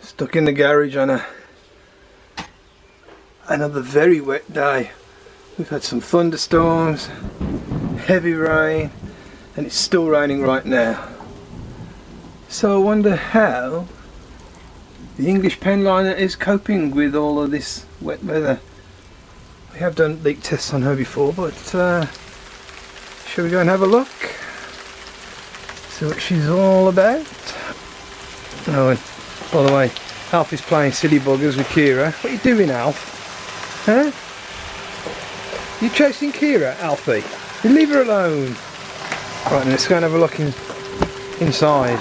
Stuck in the garage on another very wet day. We've had some thunderstorms, heavy rain, and it's still raining right now. So I wonder how the English penliner is coping with all of this wet weather. We have done leak tests on her before, but shall we go and have a look? See what she's all about? Oh, and by the way, Alf is playing silly buggers with Kira. What are you doing, Alf? Huh? You chasing Kira, Alfie? You leave her alone. Right, then let's go and have a look inside.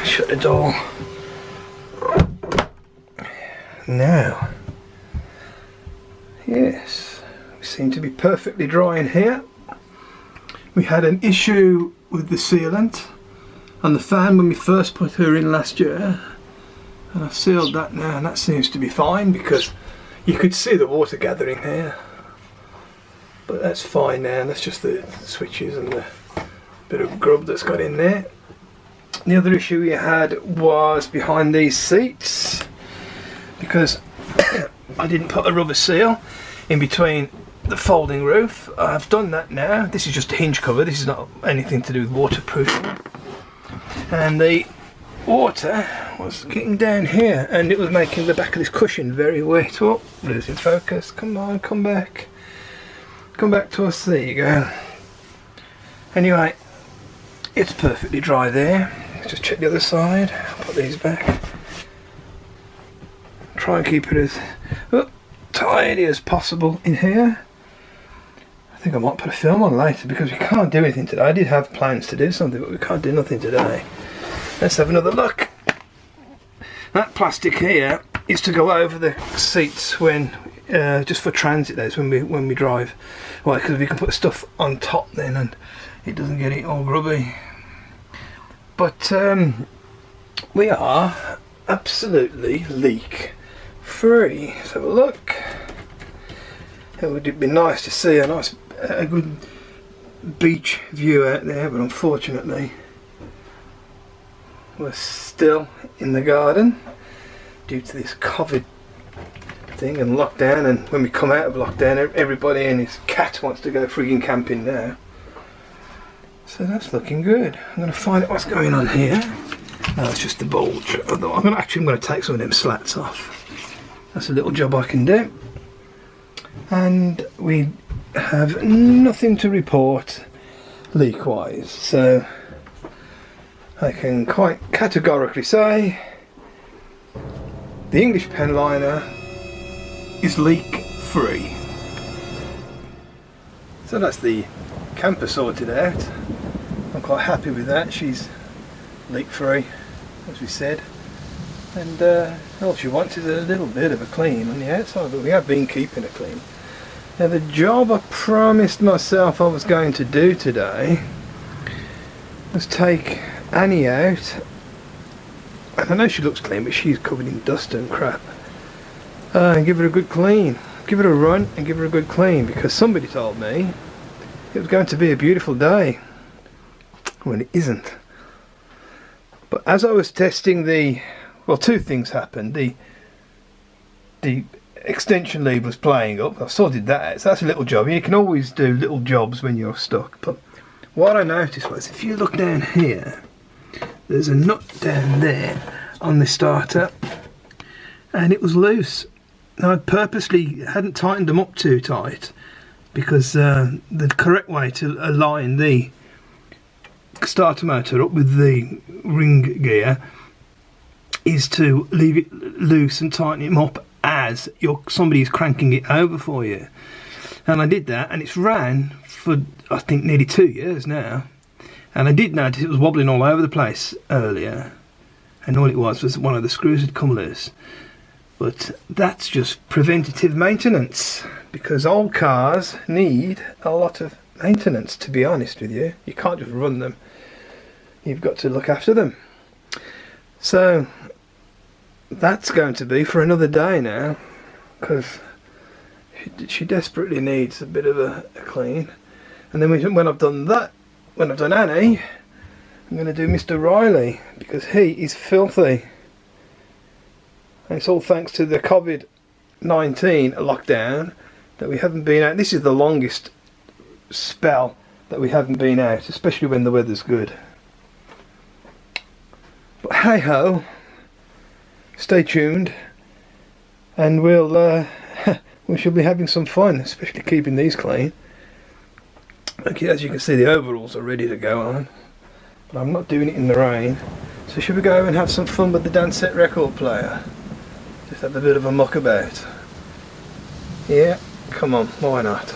Shut the door. Now, yes, we seem to be perfectly dry in here. We had an issue with the sealant on the fan when we first put her in last year, and I've sealed that now, and that seems to be fine because you could see the water gathering here. But that's fine now, and that's just the switches and the bit of grub that's got in there. The other issue we had was behind these seats, because I didn't put a rubber seal in between the folding roof. I've done that now. This is just a hinge cover, this is not anything to do with waterproofing. And the water was getting down here and it was making the back of this cushion very wet. Oh, losing focus. Come on, come back. Come back to us. There you go. Anyway, it's perfectly dry there. Let's just check the other side. Put these back. Try and keep it as tidy as possible in here. I think I might put a film on later because we can't do anything today. I did have plans to do something, but we can't do nothing today. Let's have another look. That plastic here is to go over the seats when, just for transit days when we drive. Well, because we can put stuff on top then and it doesn't get it all grubby. But we are absolutely leak free. Let's have a look. It would be nice to see a good beach view out there, but unfortunately we're still in the garden due to this COVID thing and lockdown, and when we come out of lockdown everybody and his cat wants to go frigging camping now. So that's looking good. I'm going to find out what's going on here. No, it's just the bulge. Although I'm going to take some of them slats off. That's a little job I can do. And we have nothing to report leak-wise, so I can quite categorically say the English penliner is leak-free. So that's the camper sorted out. I'm quite happy with that. She's leak-free, as we said. And all she wants is a little bit of a clean on the outside, but we have been keeping it clean. Now the job I promised myself I was going to do today was take Annie out. And I know she looks clean, but she's covered in dust and crap. And give her a good clean. Give her a run and give her a good clean, because somebody told me it was going to be a beautiful day. Well, it isn't. But as I was testing well, two things happened. The extension lead was playing up. I've sorted that out, so that's a little job. You can always do little jobs when you're stuck. But what I noticed was, if you look down here, there's a nut down there on the starter, and it was loose. Now I purposely hadn't tightened them up too tight, because the correct way to align the starter motor up with the ring gear is to leave it loose and tighten it up as somebody's cranking it over for you. And I did that, and it's ran for I think nearly 2 years now. And I did notice it was wobbling all over the place earlier, and all it was one of the screws had come loose. But that's just preventative maintenance, because old cars need a lot of maintenance, to be honest with you. You can't just run them, you've got to look after them. So that's going to be for another day now, because she desperately needs a bit of a clean. And then when I've done that, when I've done Annie, I'm going to do Mr. Riley, because he is filthy. And it's all thanks to the COVID-19 lockdown that we haven't been out. This is the longest spell that we haven't been out, especially when the weather's good. But hey ho, stay tuned, and we shall be having some fun, especially keeping these clean. Okay, as you can see, the overalls are ready to go on, but I'm not doing it in the rain. So should we go and have some fun with the Dansette record player? Just have a bit of a muck about. Yeah, come on, why not?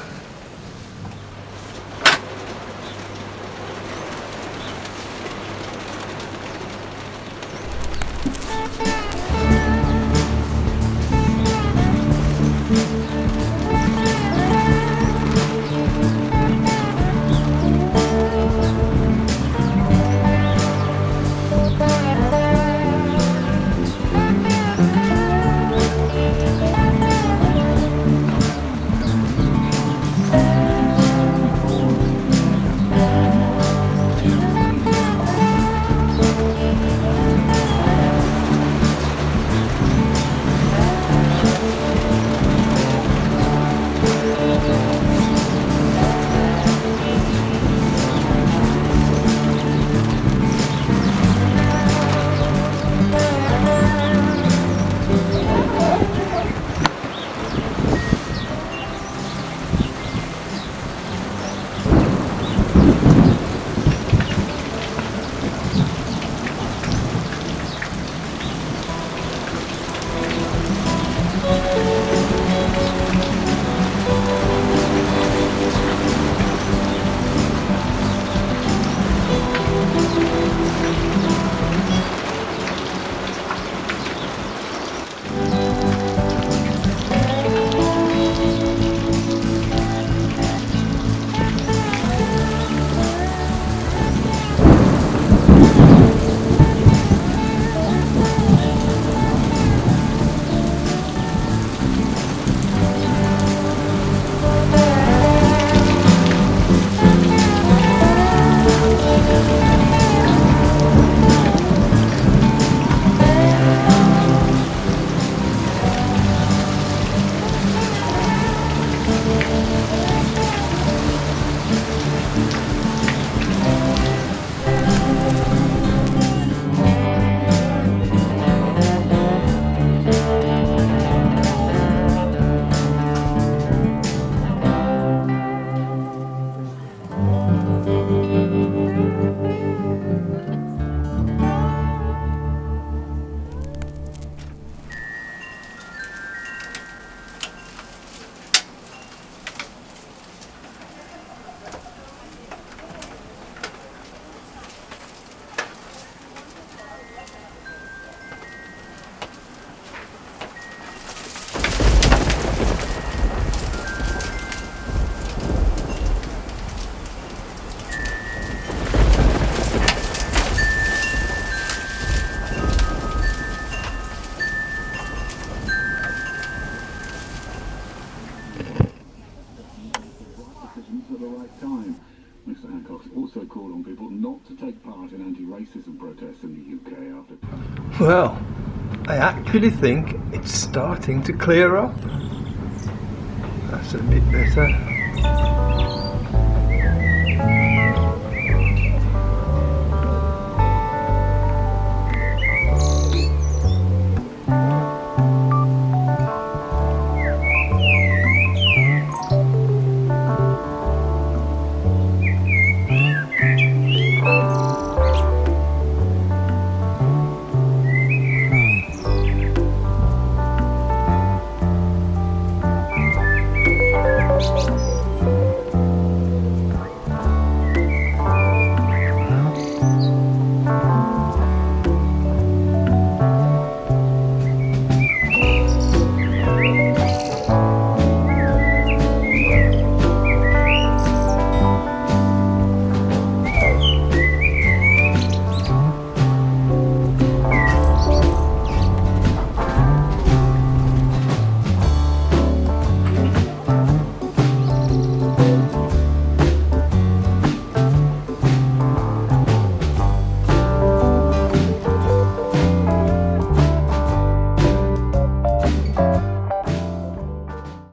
Well, I actually think it's starting to clear up. That's a bit better.